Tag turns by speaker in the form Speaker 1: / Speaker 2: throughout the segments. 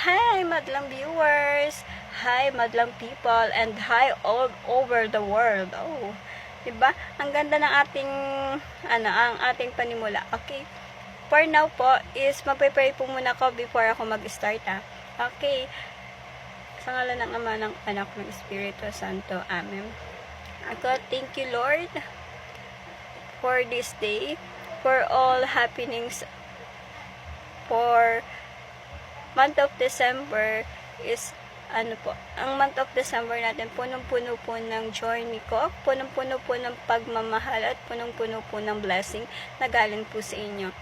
Speaker 1: Hi, madlang viewers! Hi, madlang people! And hi, all over the world! Oh, diba? Ang ganda ng ating, ang ating panimula. Okay. For now po, is magpe-pray po muna ko before ako mag-start, ha? Okay. Sa ngalan ng Ama, ng Anak, ng Espiritu Santo. Amen. Ako, thank you, Lord, for this day, for all happenings, for month of December is ang month of December natin, punong-puno po ng journey ko, punong-puno po ng pagmamahal at punong-puno po ng blessing na galing po sa inyo.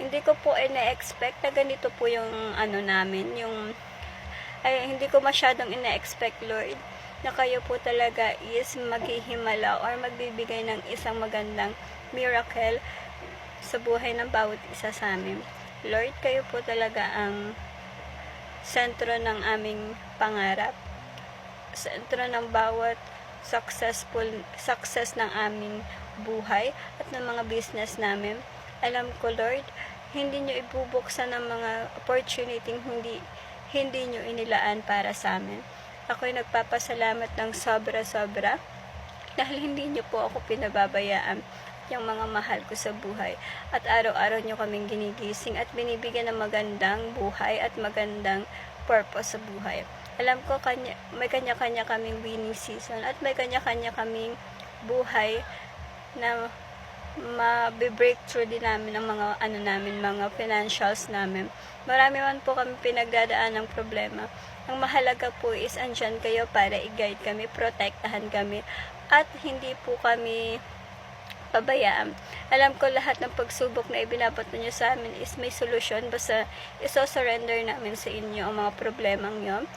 Speaker 1: Hindi ko po ina-expect na ganito po yung namin, hindi ko masyadong ina-expect, Lord, na kayo po talaga is maghihimala or magbibigay ng isang magandang miracle sa buhay ng bawat isa sa amin. Lord, kayo po talaga ang sentro ng aming pangarap, sentro ng bawat success ng aming buhay at ng mga business namin. Alam ko, Lord, hindi nyo ibubuksan ng mga opportunity hindi nyo inilaan para sa amin. Ako'y nagpapasalamat ng sobra-sobra dahil hindi nyo po ako pinababayaan, yung mga mahal ko sa buhay. At araw-araw nyo kaming ginigising at binibigyan ng magandang buhay at magandang purpose sa buhay. Alam ko, may kanya-kanya kaming winning season at may kanya-kanya kaming buhay na ma-breakthrough din namin ng mga mga financials namin. Marami man po kami pinagdadaan ng problema. Ang mahalaga po is andyan kayo para i-guide kami, protektahan kami, at hindi po kami pabayaan. Alam ko lahat ng pagsubok na ibinabot niyo sa amin is may solusyon, basta iso-surrender namin sa inyo ang mga problemang yon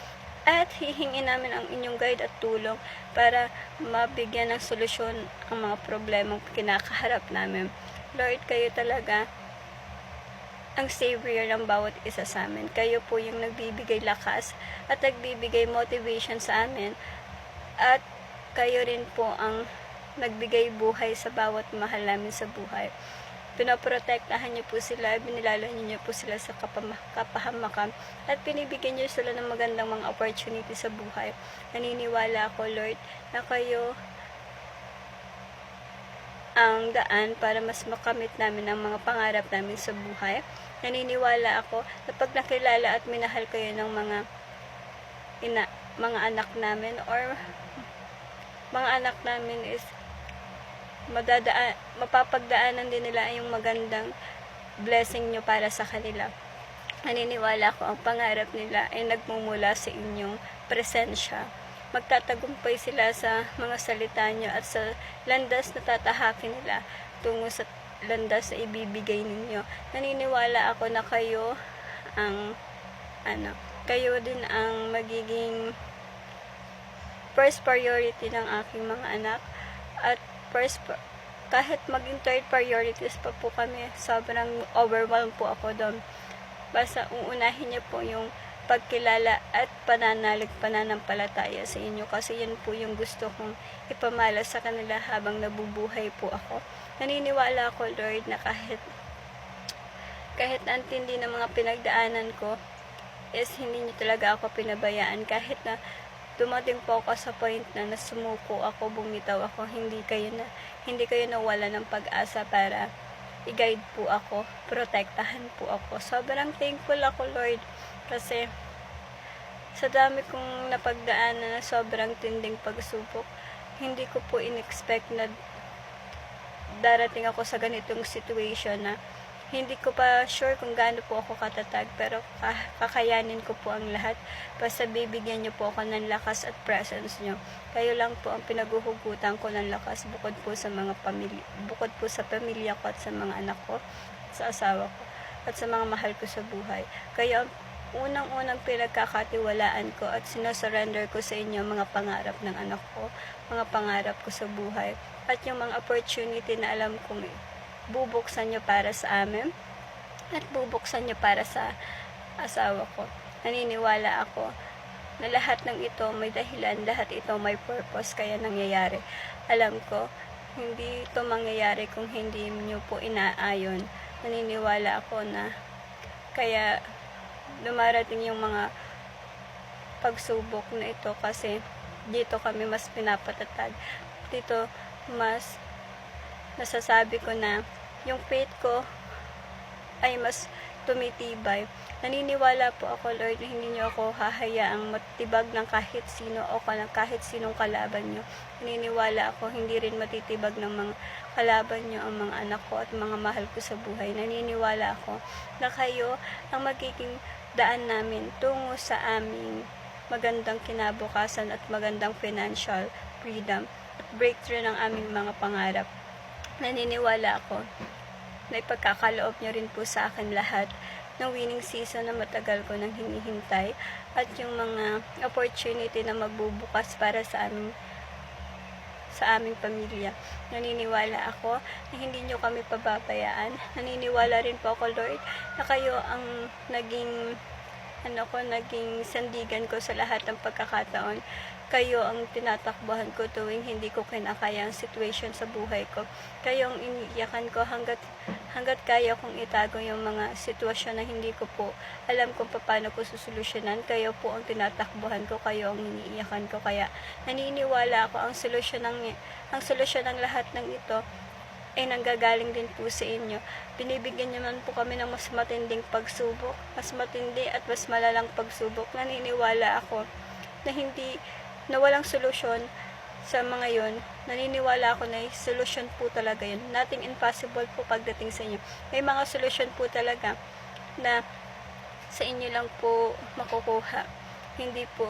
Speaker 1: at hihingin namin ang inyong guide at tulong para mabigyan ng solusyon ang mga problemang kinakaharap namin. Lord, kayo talaga ang savior ng bawat isa sa amin. Kayo po yung nagbibigay lakas at nagbibigay motivation sa amin, at kayo rin po ang nagbigay buhay sa bawat mahal namin sa buhay. Pinoprotektahan niyo po sila, binilalayan niyo po sila sa kapahamakan, at pinibigyan niyo sila ng magandang mga opportunity sa buhay. Naniniwala ako, Lord, na kayo ang daan para mas makamit namin ang mga pangarap namin sa buhay. Naniniwala ako na pag nakilala at minahal kayo ng mga anak namin or mga anak namin is mapapagdaanan din nila yung magandang blessing nyo para sa kanila. Naniniwala ko ang pangarap nila ay nagmumula sa inyong presensya. Magtatagumpay sila sa mga salita nyo at sa landas na tatahakin nila tungo sa landas na ibibigay ninyo. Naniniwala ako na kayo ang kayo din ang magiging first priority ng aking mga anak, at kahit maging third priorities pa po kami, sobrang overwhelmed po ako doon. Basta uunahin niyo po yung pagkilala at pananampalataya sa inyo, kasi yun po yung gusto kong ipamala sa kanila habang nabubuhay po ako. Naniniwala ako, Lord, na kahit antindi ng mga pinagdaanan ko is hindi niyo talaga ako pinabayaan. Kahit na dumating po ako sa point na nasumuko ako, bumitaw ako, hindi kayo nawala ng pag-asa para i-guide po ako, protektahan po ako. Sobrang thankful ako, Lord, kasi sa dami kong napagdaanan na sobrang tinding pagsubok, hindi ko po in-expect na darating ako sa ganitong situation na hindi ko pa sure kung gaano po ako katatag, pero kakayanin ko po ang lahat. Basta bibigyan niyo po ako ng lakas at presence niyo. Kayo lang po ang pinaguhugutan ko ng lakas, bukod po sa pamilya ko at sa mga anak ko, sa asawa ko, at sa mga mahal ko sa buhay. Kayo ang unang-unang pinagkakatiwalaan ko, at sinosurrender ko sa inyo mga pangarap ng anak ko, mga pangarap ko sa buhay, at yung mga opportunity na alam kong bubuksan nyo para sa amin at bubuksan nyo para sa asawa ko. Naniniwala ako na lahat ng ito may dahilan, lahat ito may purpose, kaya nangyayari. Alam ko, hindi ito mangyayari kung hindi nyo po inaayon. Naniniwala ako na Kaya dumarating yung mga pagsubok na ito kasi dito kami mas pinapatatag. Dito mas nasasabi ko na yung faith ko ay mas tumitibay. Naniniwala po ako, Lord, na hindi niyo ako hahayaang matibag ng kahit sino o kahit sinong kalaban niyo. Naniniwala ako, hindi rin matitibag ng mga kalaban niyo ang mga anak ko at mga mahal ko sa buhay. Naniniwala ako na kayo ang magiging daan namin tungo sa aming magandang kinabukasan at magandang financial freedom at breakthrough ng aming mga pangarap. Naniniwala ako na ipagkakaloob niyo rin po sa akin lahat ng winning season na matagal ko nang hinihintay at yung mga opportunity na magbubukas para sa aming pamilya. Naniniwala ako na hindi niyo kami pababayaan. Naniniwala rin po ako, Lord, na kayo ang naging sandigan ko sa lahat ng pagkakataon. Kayo ang tinatakbuhan ko tuwing hindi ko kinakaya ang situation sa buhay ko. Kayo ang iniiyakan ko hanggat kaya kong itago yung mga sitwasyon na hindi ko po alam kung paano ko susolusyonan. Kayo po ang tinatakbuhan ko, kayo ang iniiyakan ko. Kaya naniniwala ako ang solusyon ng lahat ng ito ay nanggagaling din po sa inyo. Binibigyan niyo man po kami ng mas matinding pagsubok, mas matindi at mas malalang pagsubok. Naniniwala ako na walang solusyon sa mga yon. Naniniwala ako na solusyon po talaga yun. Nothing impossible po pagdating sa inyo. May mga solusyon po talaga na sa inyo lang po makukuha. Hindi po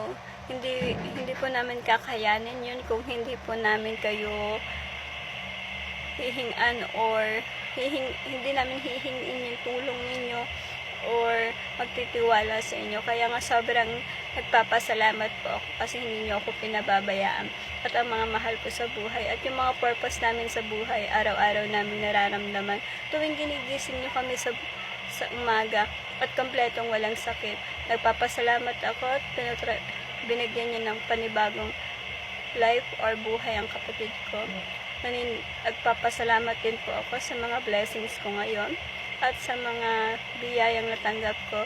Speaker 1: namin kakayanin yun kung hindi po namin kayo hihingan or hindi namin hihingin yung tulong ninyo or magtitiwala sa inyo. Kaya nga sobrang nagpapasalamat po ako kasi hindi niyo ako pinababayaan at ang mga mahal ko sa buhay at yung mga purpose namin sa buhay, araw-araw namin nararamdaman tuwing ginigising niyo kami sa umaga at kompletong walang sakit. Nagpapasalamat ako at binigyan niyo ng panibagong life or buhay ang kapatid ko. Nagpapasalamat din po ako sa mga blessings ko ngayon at sa mga biyayang natanggap ko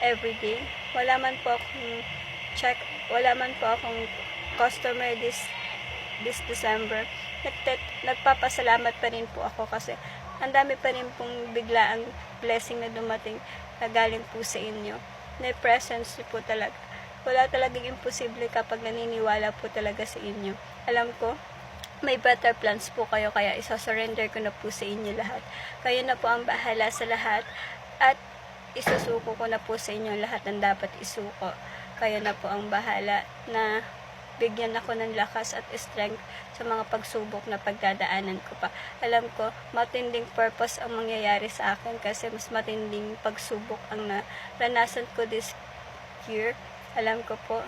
Speaker 1: everyday. Wala man po akong customer this December. Nagpapasalamat pa rin po ako kasi ang dami pa rin pong biglaang blessing na dumating na galing po sa inyo. May presence po talaga. Wala talagang imposible kapag naniniwala po talaga sa inyo. Alam ko, may better plans po kayo, kaya isa-surrender ko na po sa inyo lahat. Kayo na po ang bahala sa lahat at isusuko ko na po sa inyo lahat ng dapat isuko. Kayo na po ang bahala na bigyan ako ng lakas at strength sa mga pagsubok na pagdadaanan ko pa. Alam ko, matinding purpose ang mangyayari sa akin kasi mas matinding pagsubok ang naranasan ko this year. Alam ko po,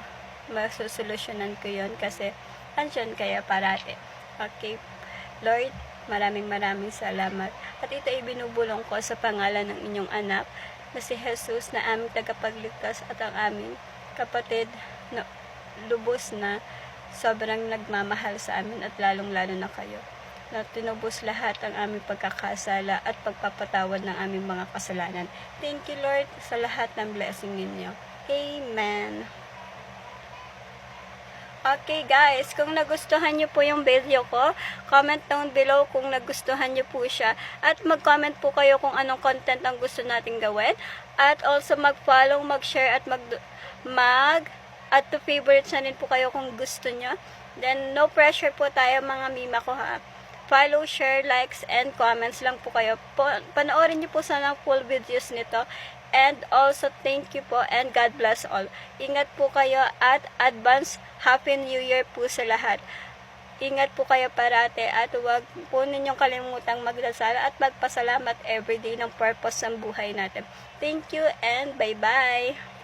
Speaker 1: masusolusyonan ko yon kasi andyan kaya parate. Okay, Lord, maraming salamat. At ito ay binubulong ko sa pangalan ng inyong anak na si Jesus na aming tagapagligtas at ang aming kapatid na lubos na sobrang nagmamahal sa amin at lalong-lalo na kayo. Na tinubos lahat ang aming pagkakasala at pagpapatawad ng aming mga kasalanan. Thank you, Lord, sa lahat ng blessing ninyo. Amen. Okay guys, kung nagustuhan nyo po yung video ko, comment down below kung nagustuhan nyo po siya. At mag-comment po kayo kung anong content ang gusto nating gawin. At also mag-follow, mag-share at at to favorites na rin po kayo kung gusto nyo. Then no pressure po tayo mga mima ko ha. Follow, share, likes, and comments lang po kayo. Panoorin nyo po sana full videos nito. And also, thank you po and God bless all. Ingat po kayo at advance Happy New Year po sa lahat. Ingat po kayo parate at huwag po ninyong kalimutang magdasal at magpasalamat everyday ng purpose ng buhay natin. Thank you and bye-bye!